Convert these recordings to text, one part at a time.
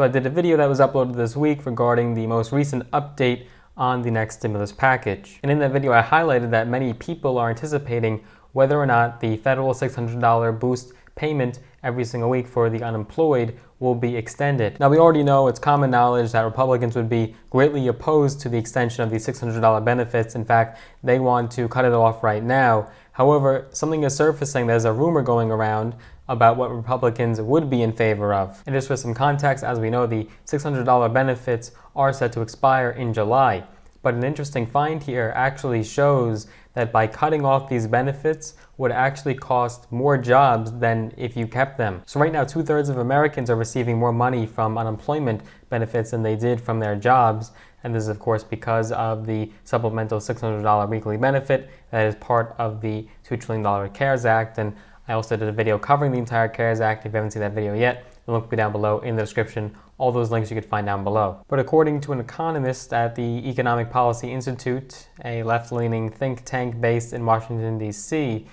So I did a video that was uploaded this week regarding the most recent update on the next stimulus package. And in that video, I highlighted that many people are anticipating whether or not the federal $600 boost payment every single week for the unemployed will be extended. Now, we already know, it's common knowledge that Republicans would be greatly opposed to the extension of the $600 benefits. In fact, they want to cut it off right now. However, something is surfacing. There's a rumor going around about what Republicans would be in favor of. And just for some context, as we know, the $600 benefits are set to expire in July. But an interesting find here actually shows that by cutting off these benefits would actually cost more jobs than if you kept them. So right now, 2/3 of Americans are receiving more money from unemployment benefits than they did from their jobs. And this is, of course, because of the supplemental $600 weekly benefit that is part of the $2 trillion CARES Act. And I also did a video covering the entire CARES Act. If you haven't seen that video yet, the link will be down below in the description. All those links you could find down below. But according to an economist at the Economic Policy Institute, a left-leaning think tank based in Washington, D.C.,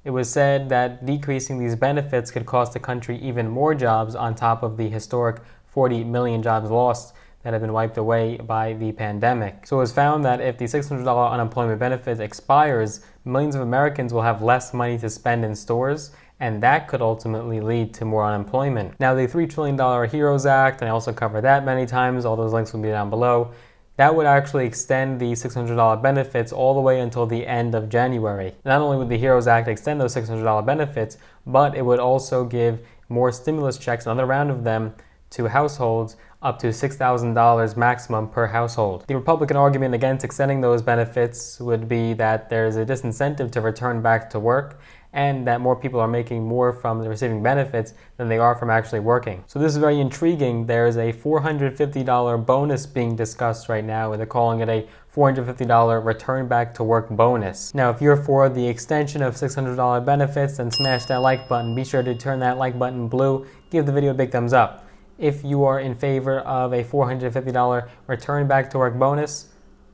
it was said that decreasing these benefits could cost the country even more jobs on top of the historic 40 million jobs lost that have been wiped away by the pandemic. So it was found that if the $600 unemployment benefit expires, millions of Americans will have less money to spend in stores, and that could ultimately lead to more unemployment. Now, the $3 trillion HEROES Act, and I also covered that many times, all those links will be down below, that would actually extend the $600 benefits all the way until the end of January. Not only would the HEROES Act extend those $600 benefits, but it would also give more stimulus checks, another round of them, to households up to $6,000 maximum per household. The Republican argument against extending those benefits would be that there's a disincentive to return back to work and that more people are making more from receiving benefits than they are from actually working. So this is very intriguing. There's a $450 bonus being discussed right now, and they're calling it a $450 return back to work bonus. Now, if you're for the extension of $600 benefits, then smash that like button. Be sure to turn that like button blue. Give the video a big thumbs up. If you are in favor of a $450 return back to work bonus,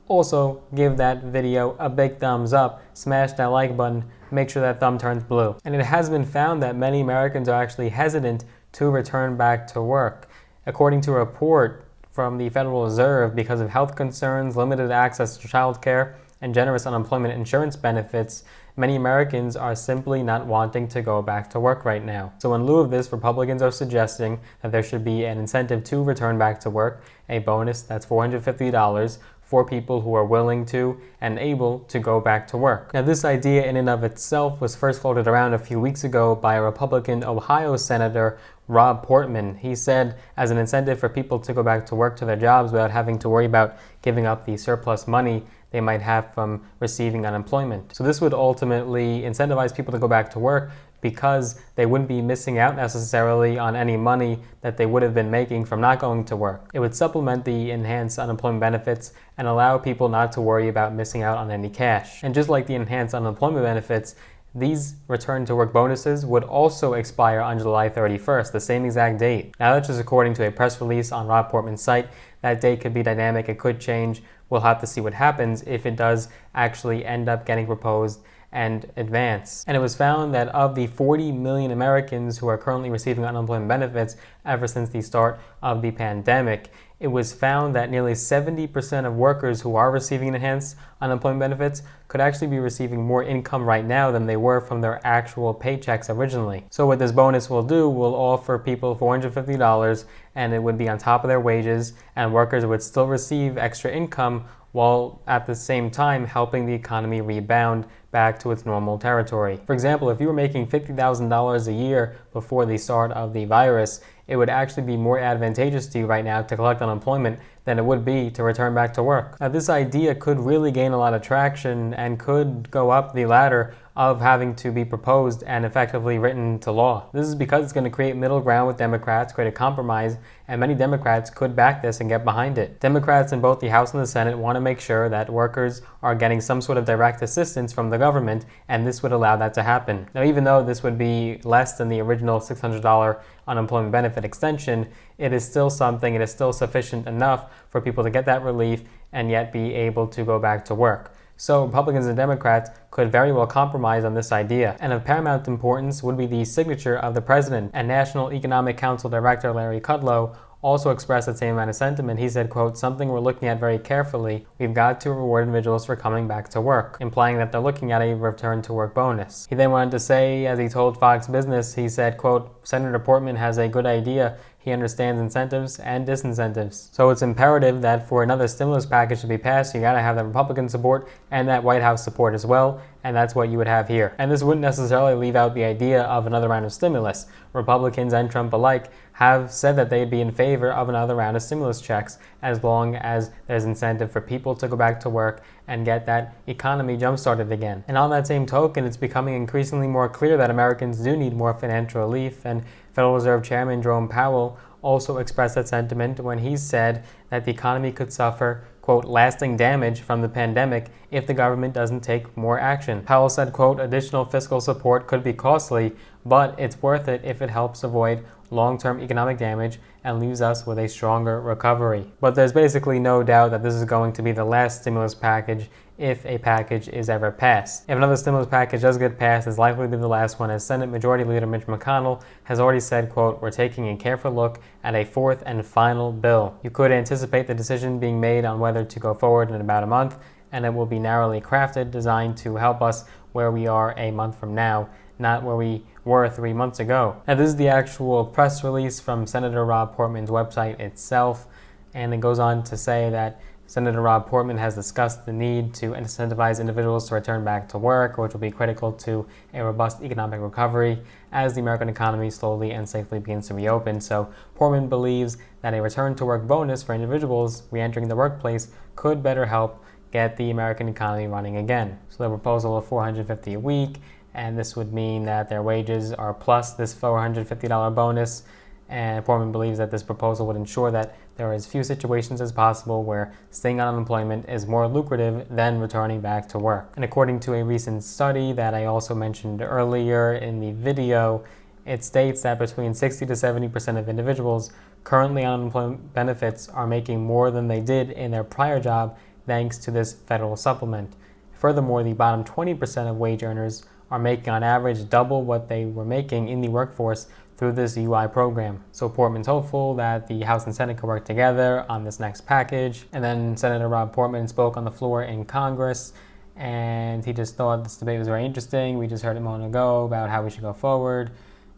also give that video a big thumbs up, smash that like button, make sure that thumb turns blue. And it has been found that many Americans are actually hesitant to return back to work. According to a report from the Federal Reserve, because of health concerns, limited access to child care, and generous unemployment insurance benefits, many Americans are simply not wanting to go back to work right now. So in lieu of this, Republicans are suggesting that there should be an incentive to return back to work, a bonus that's $450 for people who are willing to and able to go back to work. Now, this idea in and of itself was first floated around a few weeks ago by a Republican Ohio Senator, Rob Portman. He said, as an incentive for people to go back to work to their jobs without having to worry about giving up the surplus money they might have from receiving unemployment. So this would ultimately incentivize people to go back to work because they wouldn't be missing out necessarily on any money that they would have been making from not going to work. It would supplement the enhanced unemployment benefits and allow people not to worry about missing out on any cash. And just like the enhanced unemployment benefits, these return to work bonuses would also expire on July 31st, the same exact date. Now, that's just according to a press release on Rob Portman's site. That date could be dynamic, it could change. We'll have to see what happens if it does actually end up getting proposed and advance. And it was found that of the 40 million Americans who are currently receiving unemployment benefits ever since the start of the pandemic, it was found that nearly 70% of workers who are receiving enhanced unemployment benefits could actually be receiving more income right now than they were from their actual paychecks originally. So what this bonus will do, will offer people $450, and it would be on top of their wages, and workers would still receive extra income while at the same time helping the economy rebound back to its normal territory. For example, if you were making $50,000 a year before the start of the virus, it would actually be more advantageous to you right now to collect unemployment than it would be to return back to work. Now, this idea could really gain a lot of traction and could go up the ladder of having to be proposed and effectively written into law. This is because it's going to create middle ground with Democrats, create a compromise, and many Democrats could back this and get behind it. Democrats in both the House and the Senate want to make sure that workers are getting some sort of direct assistance from the government, and this would allow that to happen. Now, even though this would be less than the original $600 unemployment benefit extension, it is still something, it is still sufficient enough for people to get that relief and yet be able to go back to work. So Republicans and Democrats could very well compromise on this idea. And of paramount importance would be the signature of the president, and National Economic Council Director Larry Kudlow also expressed that same amount of sentiment. He said, quote, "Something we're looking at very carefully. We've got to reward individuals for coming back to work," implying that they're looking at a return to work bonus. He then went on to say, as he told Fox Business, he said, quote, "Senator Portman has a good idea. He understands incentives and disincentives. So it's imperative that for another stimulus package to be passed, you gotta have that Republican support and that White House support as well, and that's what you would have here." And this wouldn't necessarily leave out the idea of another round of stimulus. Republicans and Trump alike have said that they'd be in favor of another round of stimulus checks as long as there's incentive for people to go back to work and get that economy jump-started again. And on that same token, it's becoming increasingly more clear that Americans do need more financial relief, and Federal Reserve Chairman Jerome Powell also expressed that sentiment when he said that the economy could suffer, quote, "lasting damage from the pandemic if the government doesn't take more action." Powell said, quote, "Additional fiscal support could be costly, but it's worth it if it helps avoid long-term economic damage and leaves us with a stronger recovery." But there's basically no doubt that this is going to be the last stimulus package if a package is ever passed. If another stimulus package does get passed, it's likely to be the last one, as Senate Majority Leader Mitch McConnell has already said, quote, "We're taking a careful look at a fourth and final bill." You could anticipate the decision being made on whether to go forward in about a month, and it will be narrowly crafted, designed to help us where we are a month from now, not where we were 3 months ago. Now, this is the actual press release from Senator Rob Portman's website itself, and it goes on to say that Senator Rob Portman has discussed the need to incentivize individuals to return back to work, which will be critical to a robust economic recovery as the American economy slowly and safely begins to reopen. So Portman believes that a return to work bonus for individuals re-entering the workplace could better help get the American economy running again. So the proposal of $450 a week, and this would mean that their wages are plus this $450 bonus. And Portman believes that this proposal would ensure that there are as few situations as possible where staying on unemployment is more lucrative than returning back to work. And according to a recent study that I also mentioned earlier in the video, it states that between 60 to 70% of individuals currently on unemployment benefits are making more than they did in their prior job thanks to this federal supplement. Furthermore, the bottom 20% of wage earners are making on average double what they were making in the workforce through this UI program. So Portman's hopeful that the House and Senate can work together on this next package. And then Senator Rob Portman spoke on the floor in Congress, and he just thought this debate was very interesting. We just heard a moment ago about how we should go forward,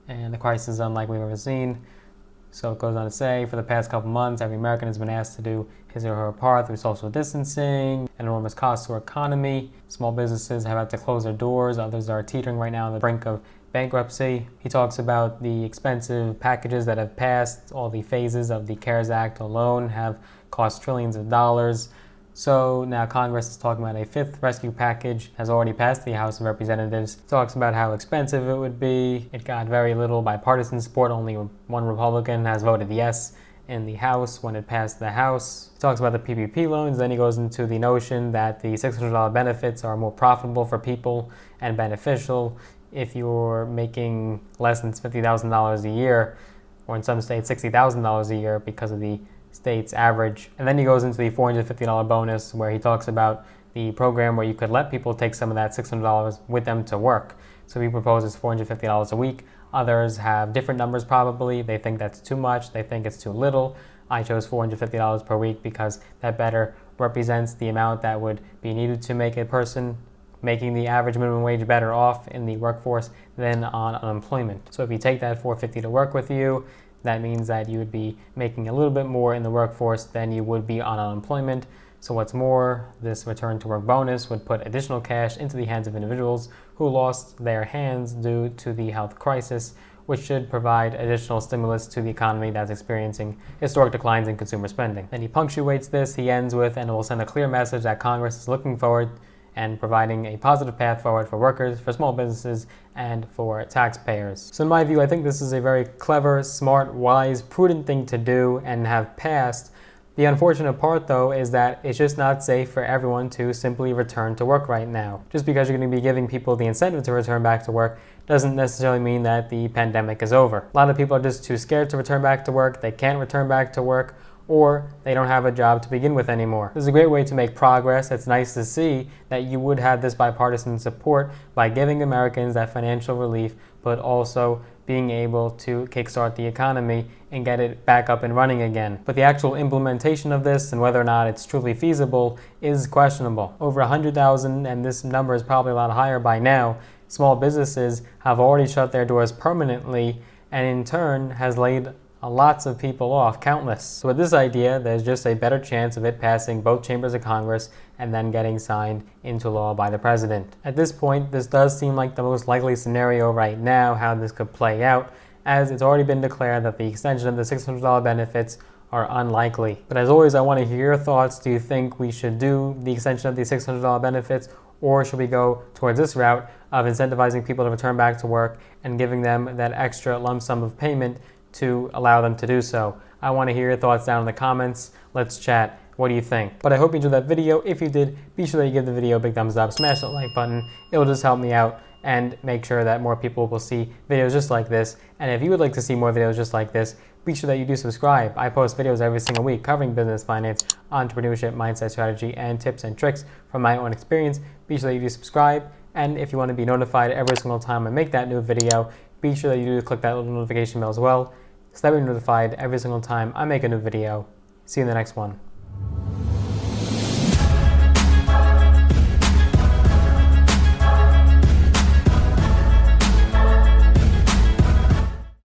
and the crisis is unlike we've ever seen. So it goes on to say, for the past couple months, every American has been asked to do his or her part through social distancing, an enormous cost to our economy. Small businesses have had to close their doors. Others are teetering right now on the brink of bankruptcy. He talks about the expensive packages that have passed. All the phases of the CARES Act alone have cost trillions of dollars. So now Congress is talking about a fifth rescue package, has already passed the House of Representatives. Talks about how expensive it would be. It got very little bipartisan support. Only one Republican has voted yes in the House when it passed the House. He talks about the PPP loans. Then he goes into the notion that the $600 benefits are more profitable for people and beneficial if you're making less than $50,000 a year, or in some states $60,000 a year because of the state's average. And then he goes into the $450 bonus, where he talks about the program where you could let people take some of that $600 with them to work. So he proposes $450 a week. Others have different numbers probably. They think that's too much. They think it's too little. I chose $450 per week because that better represents the amount that would be needed to make a person making the average minimum wage better off in the workforce than on unemployment. So if you take that $450 to work with you, that means that you would be making a little bit more in the workforce than you would be on unemployment. So what's more, this return to work bonus would put additional cash into the hands of individuals who lost their hands due to the health crisis, which should provide additional stimulus to the economy that's experiencing historic declines in consumer spending. Then he punctuates this, he ends with, and it will send a clear message that Congress is looking forward and providing a positive path forward for workers, for small businesses, and for taxpayers. So in my view, I think this is a very clever, smart, wise, prudent thing to do and have passed. The unfortunate part, though, is that it's just not safe for everyone to simply return to work right now. Just because you're going to be giving people the incentive to return back to work doesn't necessarily mean that the pandemic is over. A lot of people are just too scared to return back to work. They can't return back to work, or they don't have a job to begin with anymore. This is a great way to make progress. It's nice to see that you would have this bipartisan support by giving Americans that financial relief, but also being able to kickstart the economy and get it back up and running again. But the actual implementation of this and whether or not it's truly feasible is questionable. Over 100,000, and this number is probably a lot higher by now, small businesses have already shut their doors permanently, and in turn has laid lots of people off, countless. So with this idea, there's just a better chance of it passing both chambers of Congress and then getting signed into law by the president. At this point, this does seem like the most likely scenario right now, how this could play out, as it's already been declared that the extension of the $600 benefits are unlikely. But as always, I want to hear your thoughts. Do you think we should do the extension of the $600 benefits, or should we go towards this route of incentivizing people to return back to work and giving them that extra lump sum of payment to allow them to do so? I want to hear your thoughts down in the comments. Let's chat. What do you think? But I hope you enjoyed that video. If you did, be sure that you give the video a big thumbs up, smash that like button. It will just help me out and make sure that more people will see videos just like this. And if you would like to see more videos just like this, be sure that you do subscribe. I post videos every single week covering business, finance, entrepreneurship, mindset, strategy, and tips and tricks from my own experience. Be sure that you do subscribe. And if you want to be notified every single time I make that new video, be sure that you do click that little notification bell as well, so that you're notified every single time I make a new video. See you in the next one.